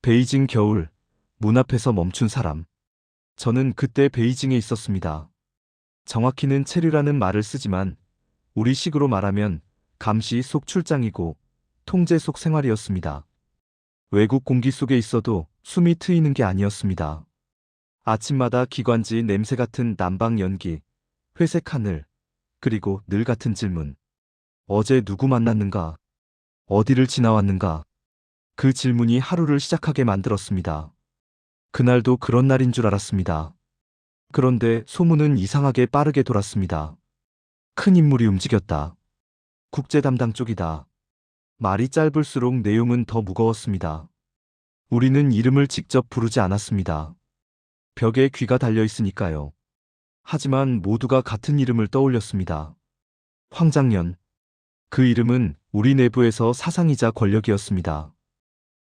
베이징 겨울, 문 앞에서 멈춘 사람. 저는 그때 베이징에 있었습니다. 정확히는 체류라는 말을 쓰지만 우리식으로 말하면 감시 속 출장이고 통제 속 생활이었습니다. 외국 공기 속에 있어도 숨이 트이는 게 아니었습니다. 아침마다 기관지 냄새 같은 난방 연기, 회색 하늘, 그리고 늘 같은 질문. 어제 누구 만났는가? 어디를 지나왔는가? 그 질문이 하루를 시작하게 만들었습니다. 그날도 그런 날인 줄 알았습니다. 그런데 소문은 이상하게 빠르게 돌았습니다. 큰 인물이 움직였다. 국제 담당 쪽이다. 말이 짧을수록 내용은 더 무거웠습니다. 우리는 이름을 직접 부르지 않았습니다. 벽에 귀가 달려 있으니까요. 하지만 모두가 같은 이름을 떠올렸습니다. 황장년. 그 이름은 우리 내부에서 사상이자 권력이었습니다.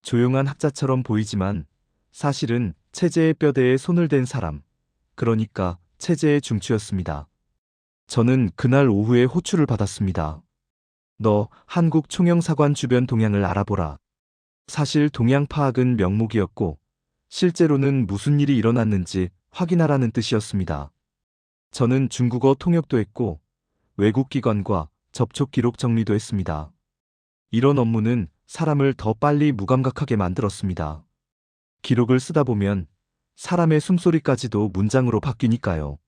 조용한 학자처럼 보이지만 사실은 체제의 뼈대에 손을 댄 사람, 그러니까 체제의 중추였습니다. 저는 그날 오후에 호출을 받았습니다. 너 한국 총영사관 주변 동향을 알아보라. 사실 동향 파악은 명목이었고 실제로는 무슨 일이 일어났는지 확인하라는 뜻이었습니다. 저는 중국어 통역도 했고 외국 기관과 접촉 기록 정리도 했습니다. 이런 업무는 사람을 더 빨리 무감각하게 만들었습니다. 기록을 쓰다 보면 사람의 숨소리까지도 문장으로 바뀌니까요.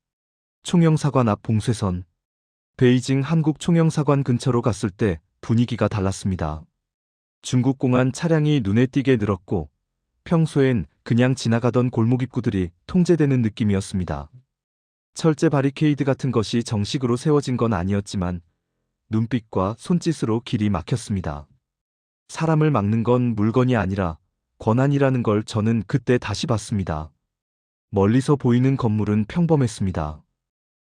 총영사관 앞 봉쇄선. 베이징 한국 총영사관 근처로 갔을 때 분위기가 달랐습니다. 중국 공안 차량이 눈에 띄게 늘었고 평소엔 그냥 지나가던 골목 입구들이 통제되는 느낌이었습니다. 철제 바리케이드 같은 것이 정식으로 세워진 건 아니었지만 눈빛과 손짓으로 길이 막혔습니다. 사람을 막는 건 물건이 아니라 권한이라는 걸 저는 그때 다시 봤습니다. 멀리서 보이는 건물은 평범했습니다.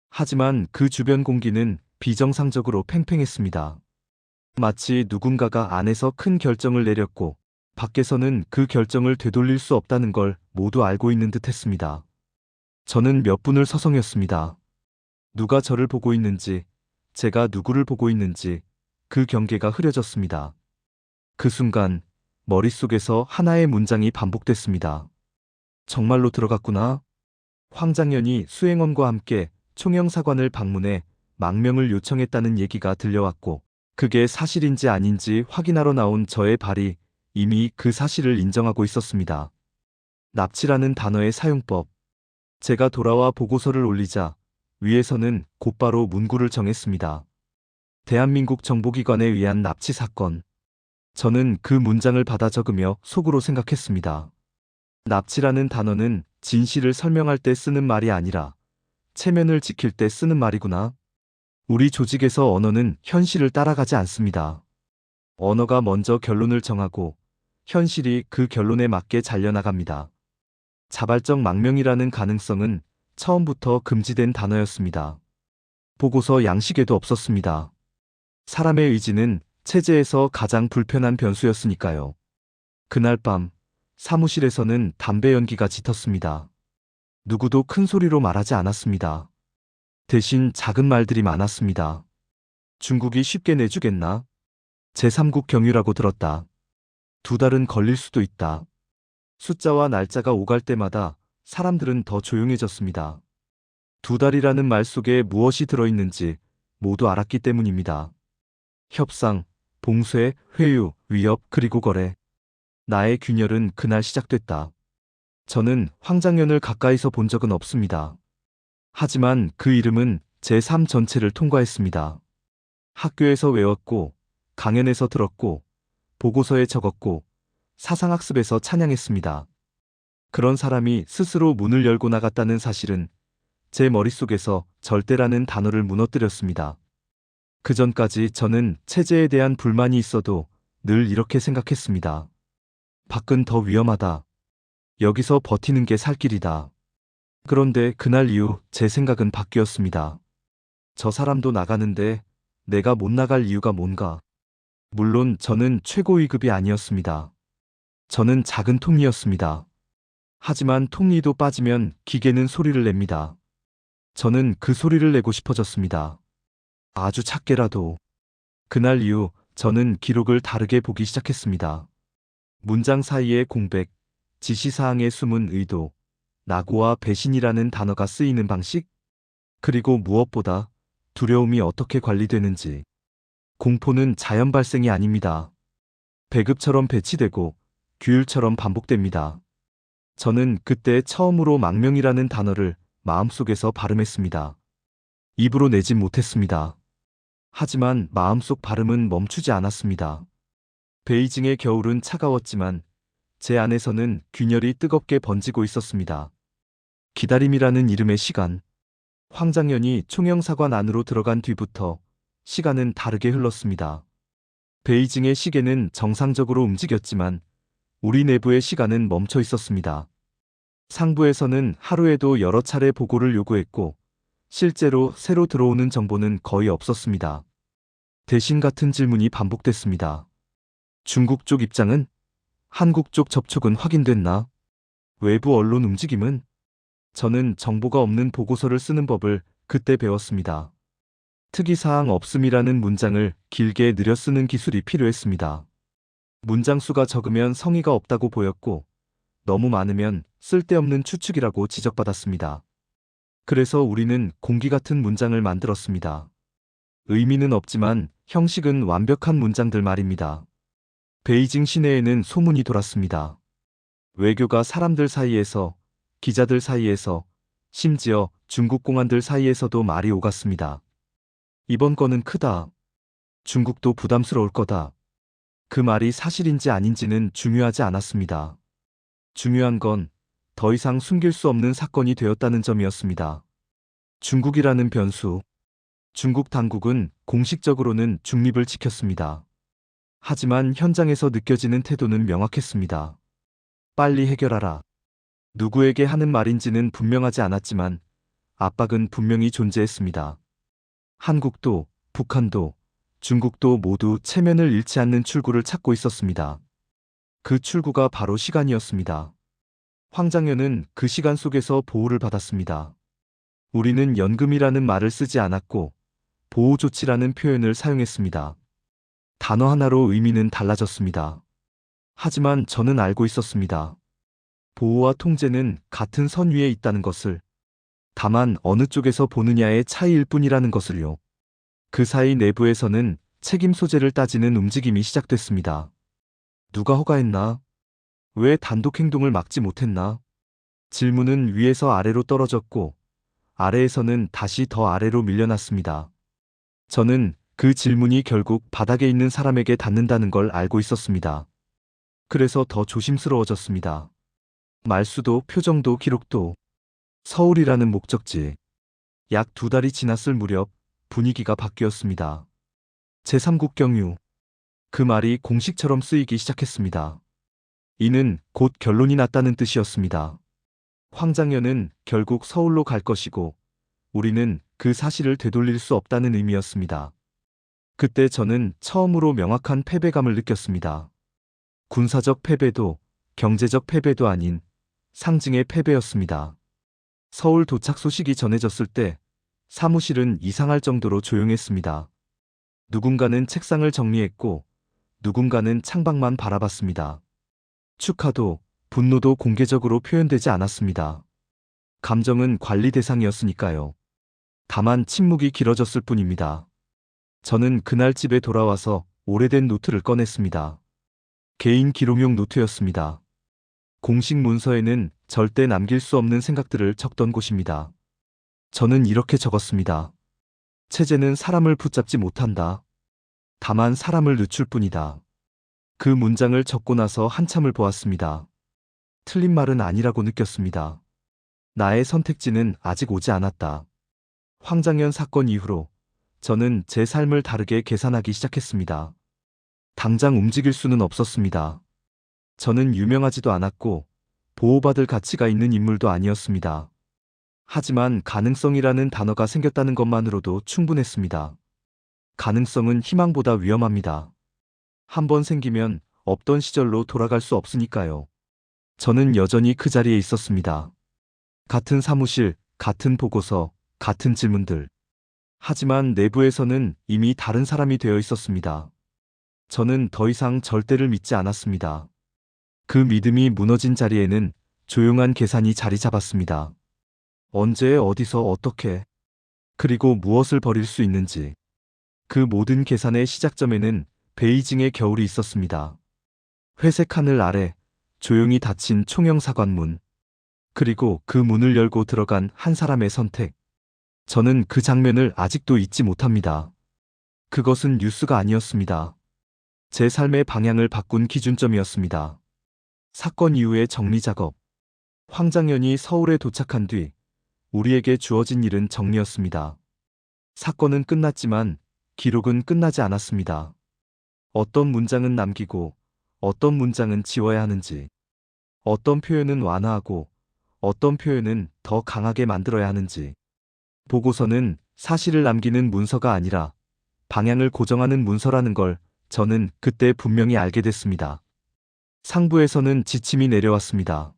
하지만 그 주변 공기는 비정상적으로 팽팽했습니다. 마치 누군가가 안에서 큰 결정을 내렸고 밖에서는 그 결정을 되돌릴 수 없다는 걸 모두 알고 있는 듯 했습니다. 저는 몇 분을 서성였습니다. 누가 저를 보고 있는지, 제가 누구를 보고 있는지 그 경계가 흐려졌습니다. 그 순간 머릿속에서 하나의 문장이 반복됐습니다. 정말로 들어갔구나. 황장현이 수행원과 함께 총영사관을 방문해 망명을 요청했다는 얘기가 들려왔고 그게 사실인지 아닌지 확인하러 나온 저의 발이 이미 그 사실을 인정하고 있었습니다. 납치라는 단어의 사용법. 제가 돌아와 보고서를 올리자 위에서는 곧바로 문구를 정했습니다. 대한민국 정보기관에 의한 납치 사건. 저는 그 문장을 받아 적으며 속으로 생각했습니다. 납치라는 단어는 진실을 설명할 때 쓰는 말이 아니라 체면을 지킬 때 쓰는 말이구나. 우리 조직에서 언어는 현실을 따라가지 않습니다. 언어가 먼저 결론을 정하고 현실이 그 결론에 맞게 잘려나갑니다. 자발적 망명이라는 가능성은 처음부터 금지된 단어였습니다. 보고서 양식에도 없었습니다. 사람의 의지는 체제에서 가장 불편한 변수였으니까요. 그날 밤 사무실에서는 담배 연기가 짙었습니다. 누구도 큰 소리로 말하지 않았습니다. 대신 작은 말들이 많았습니다. 중국이 쉽게 내주겠나? 제3국 경유라고 들었다. 2달은 걸릴 수도 있다. 숫자와 날짜가 오갈 때마다 사람들은 더 조용해졌습니다. 2달이라는 말 속에 무엇이 들어있는지 모두 알았기 때문입니다. 협상, 봉쇄, 회유, 위협, 그리고 거래. 나의 균열은 그날 시작됐다. 저는 황장현을 가까이서 본 적은 없습니다. 하지만 그 이름은 제 삶 전체를 통과했습니다. 학교에서 외웠고, 강연에서 들었고, 보고서에 적었고, 사상학습에서 찬양했습니다. 그런 사람이 스스로 문을 열고 나갔다는 사실은 제 머릿속에서 절대라는 단어를 무너뜨렸습니다. 그 전까지 저는 체제에 대한 불만이 있어도 늘 이렇게 생각했습니다. 밖은 더 위험하다. 여기서 버티는 게 살 길이다. 그런데 그날 이후 제 생각은 바뀌었습니다. 저 사람도 나가는데 내가 못 나갈 이유가 뭔가. 물론 저는 최고위급이 아니었습니다. 저는 작은 톱니였습니다. 하지만 톱니도 빠지면 기계는 소리를 냅니다. 저는 그 소리를 내고 싶어졌습니다. 아주 작게라도. 그날 이후 저는 기록을 다르게 보기 시작했습니다. 문장 사이의 공백, 지시사항에 숨은 의도, 낙오와 배신이라는 단어가 쓰이는 방식, 그리고 무엇보다 두려움이 어떻게 관리되는지. 공포는 자연 발생이 아닙니다. 배급처럼 배치되고 규율처럼 반복됩니다. 저는 그때 처음으로 망명이라는 단어를 마음속에서 발음했습니다. 입으로 내진 못했습니다. 하지만 마음속 발음은 멈추지 않았습니다. 베이징의 겨울은 차가웠지만 제 안에서는 균열이 뜨겁게 번지고 있었습니다. 기다림이라는 이름의 시간. 황장연이 총영사관 안으로 들어간 뒤부터 시간은 다르게 흘렀습니다. 베이징의 시계는 정상적으로 움직였지만 우리 내부의 시간은 멈춰 있었습니다. 상부에서는 하루에도 여러 차례 보고를 요구했고 실제로 새로 들어오는 정보는 거의 없었습니다. 대신 같은 질문이 반복됐습니다. 중국 쪽 입장은? 한국 쪽 접촉은 확인됐나? 외부 언론 움직임은? 저는 정보가 없는 보고서를 쓰는 법을 그때 배웠습니다. 특이사항 없음이라는 문장을 길게 느려 쓰는 기술이 필요했습니다. 문장 수가 적으면 성의가 없다고 보였고 너무 많으면 쓸데없는 추측이라고 지적받았습니다. 그래서 우리는 공기 같은 문장을 만들었습니다. 의미는 없지만 형식은 완벽한 문장들 말입니다. 베이징 시내에는 소문이 돌았습니다. 외교가 사람들 사이에서, 기자들 사이에서, 심지어 중국 공안들 사이에서도 말이 오갔습니다. 이번 건은 크다. 중국도 부담스러울 거다. 그 말이 사실인지 아닌지는 중요하지 않았습니다. 중요한 건 더 이상 숨길 수 없는 사건이 되었다는 점이었습니다. 중국이라는 변수. 중국 당국은 공식적으로는 중립을 지켰습니다. 하지만 현장에서 느껴지는 태도는 명확했습니다. 빨리 해결하라. 누구에게 하는 말인지는 분명하지 않았지만 압박은 분명히 존재했습니다. 한국도, 북한도, 중국도 모두 체면을 잃지 않는 출구를 찾고 있었습니다. 그 출구가 바로 시간이었습니다. 황장연은 그 시간 속에서 보호를 받았습니다. 우리는 연금이라는 말을 쓰지 않았고 보호조치라는 표현을 사용했습니다. 단어 하나로 의미는 달라졌습니다. 하지만 저는 알고 있었습니다. 보호와 통제는 같은 선 위에 있다는 것을. 다만 어느 쪽에서 보느냐의 차이일 뿐이라는 것을요. 그 사이 내부에서는 책임 소재를 따지는 움직임이 시작됐습니다. 누가 허가했나? 왜 단독 행동을 막지 못했나? 질문은 위에서 아래로 떨어졌고 아래에서는 다시 더 아래로 밀려났습니다. 저는 그 질문이 결국 바닥에 있는 사람에게 닿는다는 걸 알고 있었습니다. 그래서 더 조심스러워졌습니다. 말수도 표정도 기록도. 서울이라는 목적지. 약 2달이 지났을 무렵 분위기가 바뀌었습니다. 제3국 경유. 그 말이 공식처럼 쓰이기 시작했습니다. 이는 곧 결론이 났다는 뜻이었습니다. 황장연은 결국 서울로 갈 것이고 우리는 그 사실을 되돌릴 수 없다는 의미였습니다. 그때 저는 처음으로 명확한 패배감을 느꼈습니다. 군사적 패배도 경제적 패배도 아닌 상징의 패배였습니다. 서울 도착 소식이 전해졌을 때 사무실은 이상할 정도로 조용했습니다. 누군가는 책상을 정리했고 누군가는 창밖만 바라봤습니다. 축하도 분노도 공개적으로 표현되지 않았습니다. 감정은 관리 대상이었으니까요. 다만 침묵이 길어졌을 뿐입니다. 저는 그날 집에 돌아와서 오래된 노트를 꺼냈습니다. 개인 기록용 노트였습니다. 공식 문서에는 절대 남길 수 없는 생각들을 적던 곳입니다. 저는 이렇게 적었습니다. 체제는 사람을 붙잡지 못한다. 다만 사람을 늦출 뿐이다. 그 문장을 적고 나서 한참을 보았습니다. 틀린 말은 아니라고 느꼈습니다. 나의 선택지는 아직 오지 않았다. 황장연 사건 이후로 저는 제 삶을 다르게 계산하기 시작했습니다. 당장 움직일 수는 없었습니다. 저는 유명하지도 않았고 보호받을 가치가 있는 인물도 아니었습니다. 하지만 가능성이라는 단어가 생겼다는 것만으로도 충분했습니다. 가능성은 희망보다 위험합니다. 한번 생기면 없던 시절로 돌아갈 수 없으니까요. 저는 여전히 그 자리에 있었습니다. 같은 사무실, 같은 보고서, 같은 질문들. 하지만 내부에서는 이미 다른 사람이 되어 있었습니다. 저는 더 이상 절대를 믿지 않았습니다. 그 믿음이 무너진 자리에는 조용한 계산이 자리 잡았습니다. 언제, 어디서, 어떻게, 그리고 무엇을 버릴 수 있는지. 그 모든 계산의 시작점에는 베이징의 겨울이 있었습니다. 회색 하늘 아래 조용히 닫힌 총형 사관문. 그리고 그 문을 열고 들어간 한 사람의 선택. 저는 그 장면을 아직도 잊지 못합니다. 그것은 뉴스가 아니었습니다. 제 삶의 방향을 바꾼 기준점이었습니다. 사건 이후의 정리 작업. 황장현이 서울에 도착한 뒤 우리에게 주어진 일은 정리였습니다. 사건은 끝났지만 기록은 끝나지 않았습니다. 어떤 문장은 남기고 어떤 문장은 지워야 하는지, 어떤 표현은 완화하고 어떤 표현은 더 강하게 만들어야 하는지. 보고서는 사실을 남기는 문서가 아니라 방향을 고정하는 문서라는 걸 저는 그때 분명히 알게 됐습니다. 상부에서는 지침이 내려왔습니다.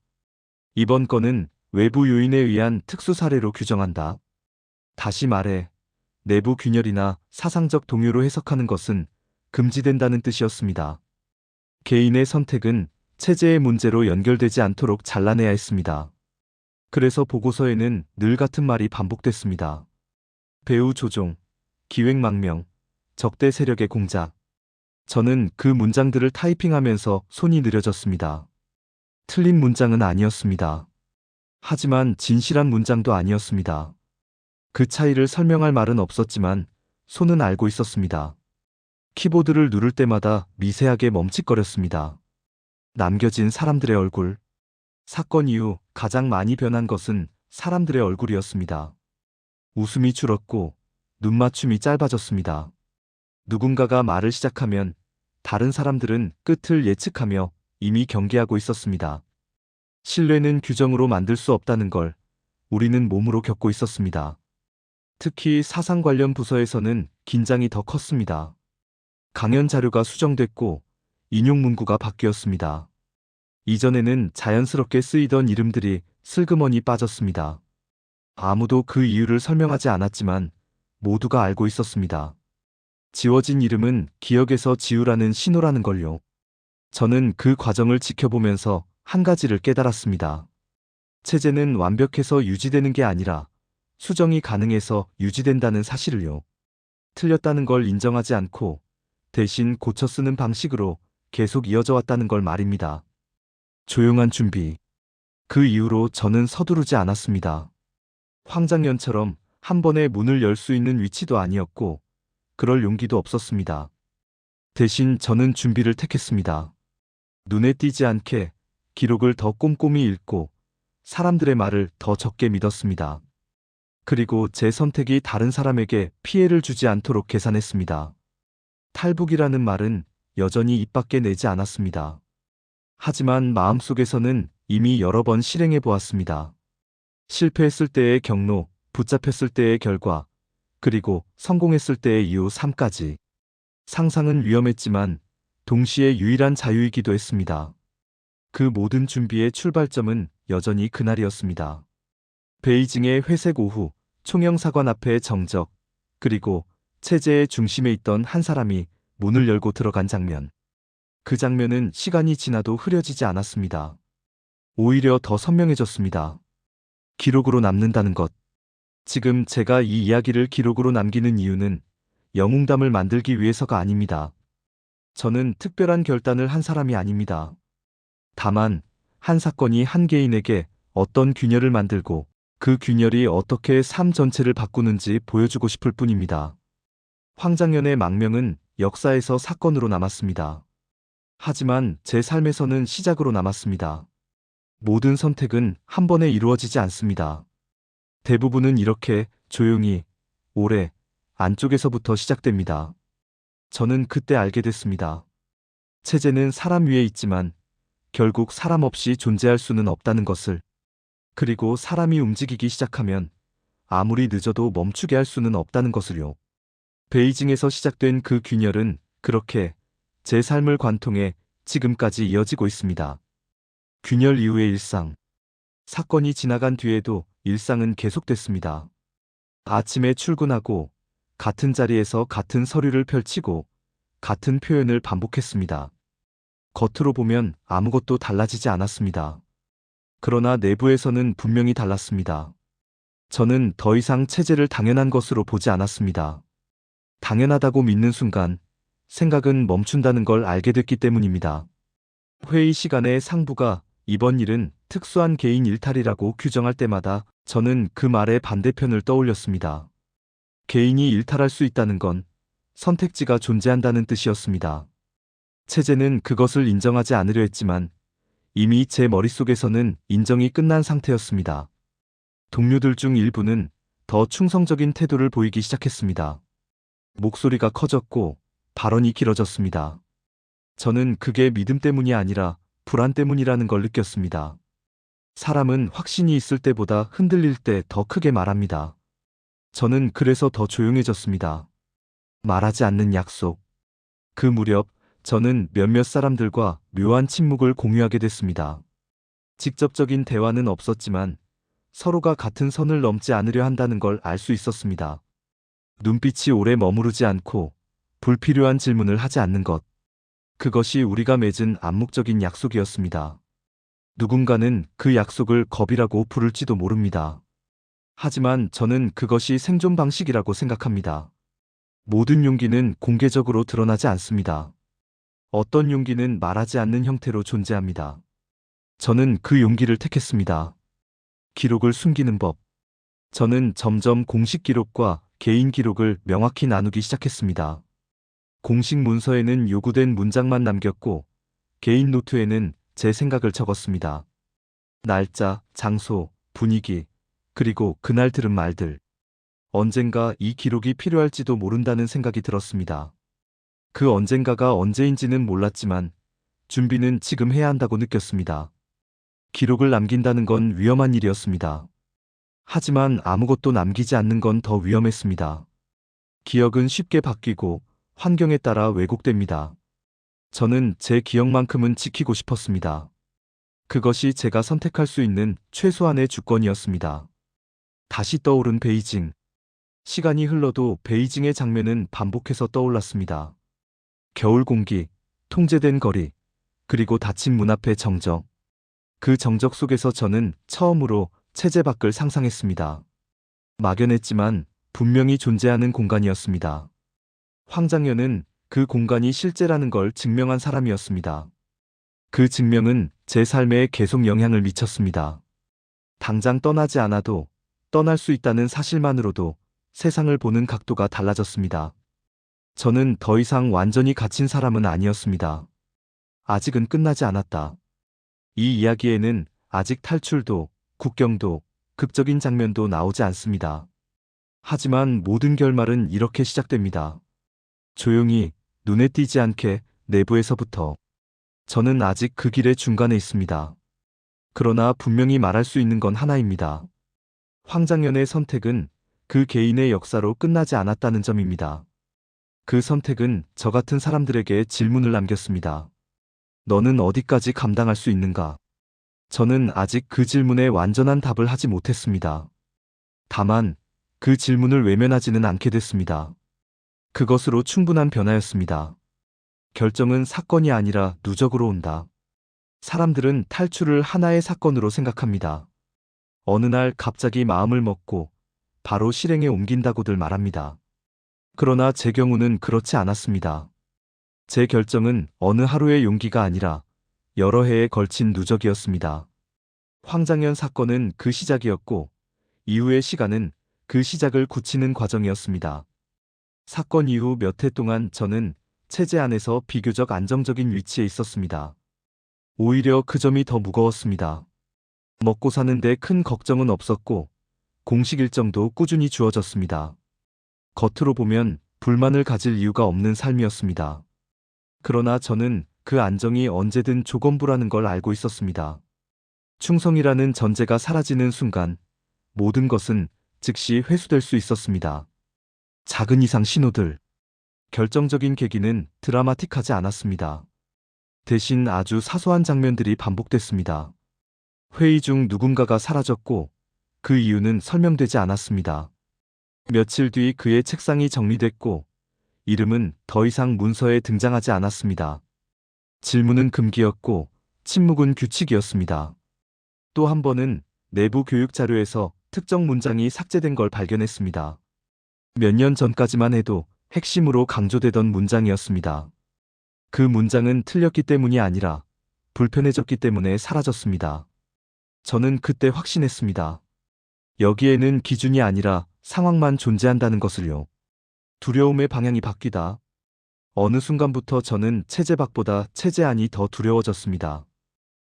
이번 건은 외부 요인에 의한 특수 사례로 규정한다. 다시 말해, 내부 균열이나 사상적 동요로 해석하는 것은 금지된다는 뜻이었습니다. 개인의 선택은 체제의 문제로 연결되지 않도록 잘라내야 했습니다. 그래서 보고서에는 늘 같은 말이 반복됐습니다. 배후 조종, 기획망명, 적대 세력의 공작. 저는 그 문장들을 타이핑하면서 손이 느려졌습니다. 틀린 문장은 아니었습니다. 하지만 진실한 문장도 아니었습니다. 그 차이를 설명할 말은 없었지만 손은 알고 있었습니다. 키보드를 누를 때마다 미세하게 멈칫거렸습니다. 남겨진 사람들의 얼굴. 사건 이후 가장 많이 변한 것은 사람들의 얼굴이었습니다. 웃음이 줄었고 눈맞춤이 짧아졌습니다. 누군가가 말을 시작하면 다른 사람들은 끝을 예측하며 이미 경계하고 있었습니다. 신뢰는 규정으로 만들 수 없다는 걸 우리는 몸으로 겪고 있었습니다. 특히 사상 관련 부서에서는 긴장이 더 컸습니다. 강연 자료가 수정됐고 인용 문구가 바뀌었습니다. 이전에는 자연스럽게 쓰이던 이름들이 슬그머니 빠졌습니다. 아무도 그 이유를 설명하지 않았지만 모두가 알고 있었습니다. 지워진 이름은 기억에서 지우라는 신호라는 걸요. 저는 그 과정을 지켜보면서 한 가지를 깨달았습니다. 체제는 완벽해서 유지되는 게 아니라 수정이 가능해서 유지된다는 사실을요. 틀렸다는 걸 인정하지 않고 대신 고쳐 쓰는 방식으로 계속 이어져 왔다는 걸 말입니다. 조용한 준비. 그 이후로 저는 서두르지 않았습니다. 황장연처럼 한 번에 문을 열 수 있는 위치도 아니었고 그럴 용기도 없었습니다. 대신 저는 준비를 택했습니다. 눈에 띄지 않게 기록을 더 꼼꼼히 읽고 사람들의 말을 더 적게 믿었습니다. 그리고 제 선택이 다른 사람에게 피해를 주지 않도록 계산했습니다. 탈북이라는 말은 여전히 입 밖에 내지 않았습니다. 하지만 마음속에서는 이미 여러 번 실행해 보았습니다. 실패했을 때의 경로, 붙잡혔을 때의 결과, 그리고 성공했을 때의 이후 삶까지. 상상은 위험했지만 동시에 유일한 자유이기도 했습니다. 그 모든 준비의 출발점은 여전히 그날이었습니다. 베이징의 회색 오후, 총영사관 앞의 정적, 그리고 체제의 중심에 있던 한 사람이 문을 열고 들어간 장면. 그 장면은 시간이 지나도 흐려지지 않았습니다. 오히려 더 선명해졌습니다. 기록으로 남는다는 것. 지금 제가 이 이야기를 기록으로 남기는 이유는 영웅담을 만들기 위해서가 아닙니다. 저는 특별한 결단을 한 사람이 아닙니다. 다만 한 사건이 한 개인에게 어떤 균열을 만들고 그 균열이 어떻게 삶 전체를 바꾸는지 보여주고 싶을 뿐입니다. 황장연의 망명은 역사에서 사건으로 남았습니다. 하지만 제 삶에서는 시작으로 남았습니다. 모든 선택은 한 번에 이루어지지 않습니다. 대부분은 이렇게 조용히, 오래, 안쪽에서부터 시작됩니다. 저는 그때 알게 됐습니다. 체제는 사람 위에 있지만 결국 사람 없이 존재할 수는 없다는 것을. 그리고 사람이 움직이기 시작하면 아무리 늦어도 멈추게 할 수는 없다는 것을요. 베이징에서 시작된 그 균열은 그렇게 제 삶을 관통해 지금까지 이어지고 있습니다. 균열 이후의 일상. 사건이 지나간 뒤에도 일상은 계속됐습니다. 아침에 출근하고 같은 자리에서 같은 서류를 펼치고 같은 표현을 반복했습니다. 겉으로 보면 아무것도 달라지지 않았습니다. 그러나 내부에서는 분명히 달랐습니다. 저는 더 이상 체제를 당연한 것으로 보지 않았습니다. 당연하다고 믿는 순간 생각은 멈춘다는 걸 알게 됐기 때문입니다. 회의 시간에 상부가 이번 일은 특수한 개인 일탈이라고 규정할 때마다 저는 그 말의 반대편을 떠올렸습니다. 개인이 일탈할 수 있다는 건 선택지가 존재한다는 뜻이었습니다. 체제는 그것을 인정하지 않으려 했지만 이미 제 머릿속에서는 인정이 끝난 상태였습니다. 동료들 중 일부는 더 충성적인 태도를 보이기 시작했습니다. 목소리가 커졌고 발언이 길어졌습니다. 저는 그게 믿음 때문이 아니라 불안 때문이라는 걸 느꼈습니다. 사람은 확신이 있을 때보다 흔들릴 때 더 크게 말합니다. 저는 그래서 더 조용해졌습니다. 말하지 않는 약속. 그 무렵 저는 몇몇 사람들과 묘한 침묵을 공유하게 됐습니다. 직접적인 대화는 없었지만 서로가 같은 선을 넘지 않으려 한다는 걸 알 수 있었습니다. 눈빛이 오래 머무르지 않고 불필요한 질문을 하지 않는 것. 그것이 우리가 맺은 암묵적인 약속이었습니다. 누군가는 그 약속을 겁이라고 부를지도 모릅니다. 하지만 저는 그것이 생존 방식이라고 생각합니다. 모든 용기는 공개적으로 드러나지 않습니다. 어떤 용기는 말하지 않는 형태로 존재합니다. 저는 그 용기를 택했습니다. 기록을 숨기는 법. 저는 점점 공식 기록과 개인 기록을 명확히 나누기 시작했습니다. 공식 문서에는 요구된 문장만 남겼고 개인 노트에는 제 생각을 적었습니다. 날짜, 장소, 분위기, 그리고 그날 들은 말들. 언젠가 이 기록이 필요할지도 모른다는 생각이 들었습니다. 그 언젠가가 언제인지는 몰랐지만 준비는 지금 해야 한다고 느꼈습니다. 기록을 남긴다는 건 위험한 일이었습니다. 하지만 아무것도 남기지 않는 건 더 위험했습니다. 기억은 쉽게 바뀌고 환경에 따라 왜곡됩니다. 저는 제 기억만큼은 지키고 싶었습니다. 그것이 제가 선택할 수 있는 최소한의 주권이었습니다. 다시 떠오른 베이징. 시간이 흘러도 베이징의 장면은 반복해서 떠올랐습니다. 겨울 공기, 통제된 거리, 그리고 닫힌 문 앞의 정적. 그 정적 속에서 저는 처음으로 체제 밖을 상상했습니다. 막연했지만 분명히 존재하는 공간이었습니다. 황장현은 그 공간이 실제라는 걸 증명한 사람이었습니다. 그 증명은 제 삶에 계속 영향을 미쳤습니다. 당장 떠나지 않아도 떠날 수 있다는 사실만으로도 세상을 보는 각도가 달라졌습니다. 저는 더 이상 완전히 갇힌 사람은 아니었습니다. 아직은 끝나지 않았다. 이 이야기에는 아직 탈출도, 국경도, 극적인 장면도 나오지 않습니다. 하지만 모든 결말은 이렇게 시작됩니다. 조용히, 눈에 띄지 않게 내부에서부터. 저는 아직 그 길의 중간에 있습니다. 그러나 분명히 말할 수 있는 건 하나입니다. 황장현의 선택은 그 개인의 역사로 끝나지 않았다는 점입니다. 그 선택은 저 같은 사람들에게 질문을 남겼습니다. 너는 어디까지 감당할 수 있는가? 저는 아직 그 질문에 완전한 답을 하지 못했습니다. 다만 그 질문을 외면하지는 않게 됐습니다. 그것으로 충분한 변화였습니다. 결정은 사건이 아니라 누적으로 온다. 사람들은 탈출을 하나의 사건으로 생각합니다. 어느 날 갑자기 마음을 먹고 바로 실행에 옮긴다고들 말합니다. 그러나 제 경우는 그렇지 않았습니다. 제 결정은 어느 하루의 용기가 아니라 여러 해에 걸친 누적이었습니다. 황장현 사건은 그 시작이었고 이후의 시간은 그 시작을 굳히는 과정이었습니다. 사건 이후 몇 해 동안 저는 체제 안에서 비교적 안정적인 위치에 있었습니다. 오히려 그 점이 더 무거웠습니다. 먹고 사는데 큰 걱정은 없었고 공식 일정도 꾸준히 주어졌습니다. 겉으로 보면 불만을 가질 이유가 없는 삶이었습니다. 그러나 저는 그 안정이 언제든 조건부라는 걸 알고 있었습니다. 충성이라는 전제가 사라지는 순간 모든 것은 즉시 회수될 수 있었습니다. 작은 이상 신호들. 결정적인 계기는 드라마틱하지 않았습니다. 대신 아주 사소한 장면들이 반복됐습니다. 회의 중 누군가가 사라졌고 그 이유는 설명되지 않았습니다. 며칠 뒤 그의 책상이 정리됐고 이름은 더 이상 문서에 등장하지 않았습니다. 질문은 금기였고 침묵은 규칙이었습니다. 또 한 번은 내부 교육 자료에서 특정 문장이 삭제된 걸 발견했습니다. 몇 년 전까지만 해도 핵심으로 강조되던 문장이었습니다. 그 문장은 틀렸기 때문이 아니라 불편해졌기 때문에 사라졌습니다. 저는 그때 확신했습니다. 여기에는 기준이 아니라 상황만 존재한다는 것을요. 두려움의 방향이 바뀌다. 어느 순간부터 저는 체제 밖보다 체제 안이 더 두려워졌습니다.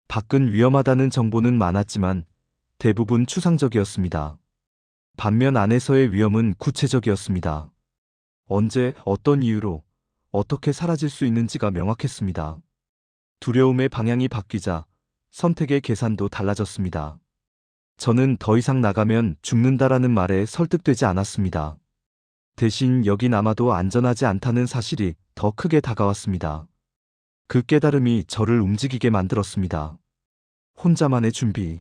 밖은 위험하다는 정보는 많았지만 대부분 추상적이었습니다. 반면 안에서의 위험은 구체적이었습니다. 언제, 어떤 이유로, 어떻게 사라질 수 있는지가 명확했습니다. 두려움의 방향이 바뀌자 선택의 계산도 달라졌습니다. 저는 더 이상 나가면 죽는다라는 말에 설득되지 않았습니다. 대신 여긴 아마도 안전하지 않다는 사실이 더 크게 다가왔습니다. 그 깨달음이 저를 움직이게 만들었습니다. 혼자만의 준비.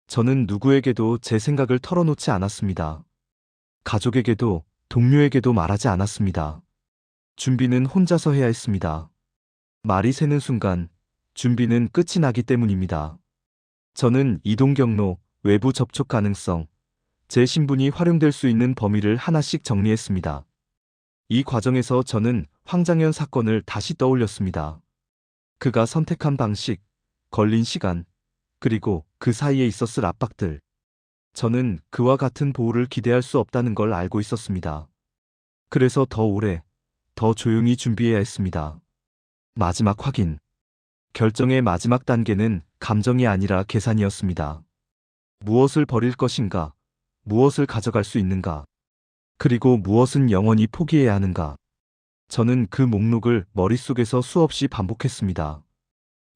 저는 누구에게도 제 생각을 털어놓지 않았습니다. 가족에게도 동료에게도 말하지 않았습니다. 준비는 혼자서 해야 했습니다. 말이 새는 순간 준비는 끝이 나기 때문입니다. 저는 이동 경로, 외부 접촉 가능성, 제 신분이 활용될 수 있는 범위를 하나씩 정리했습니다. 이 과정에서 저는 황장현 사건을 다시 떠올렸습니다. 그가 선택한 방식, 걸린 시간, 그리고 그 사이에 있었을 압박들. 저는 그와 같은 보호를 기대할 수 없다는 걸 알고 있었습니다. 그래서 더 오래, 더 조용히 준비해야 했습니다. 마지막 확인. 결정의 마지막 단계는 감정이 아니라 계산이었습니다. 무엇을 버릴 것인가? 무엇을 가져갈 수 있는가? 그리고 무엇은 영원히 포기해야 하는가? 저는 그 목록을 머릿속에서 수없이 반복했습니다.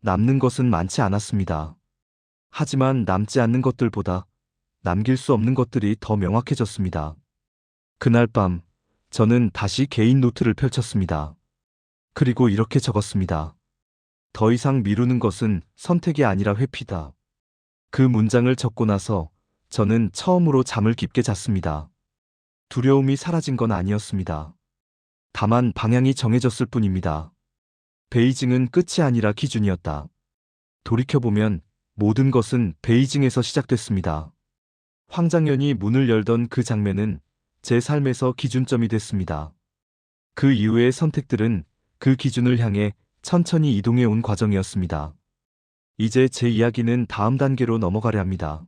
남는 것은 많지 않았습니다. 하지만 남지 않는 것들보다 남길 수 없는 것들이 더 명확해졌습니다. 그날 밤, 저는 다시 개인 노트를 펼쳤습니다. 그리고 이렇게 적었습니다. 더 이상 미루는 것은 선택이 아니라 회피다. 그 문장을 적고 나서 저는 처음으로 잠을 깊게 잤습니다. 두려움이 사라진 건 아니었습니다. 다만 방향이 정해졌을 뿐입니다. 베이징은 끝이 아니라 기준이었다. 돌이켜보면 모든 것은 베이징에서 시작됐습니다. 황장현이 문을 열던 그 장면은 제 삶에서 기준점이 됐습니다. 그 이후의 선택들은 그 기준을 향해 천천히 이동해 온 과정이었습니다. 이제 제 이야기는 다음 단계로 넘어가려 합니다.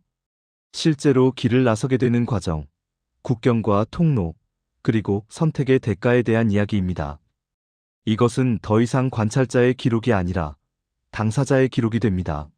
실제로 길을 나서게 되는 과정, 국경과 통로, 그리고 선택의 대가에 대한 이야기입니다. 이것은 더 이상 관찰자의 기록이 아니라 당사자의 기록이 됩니다.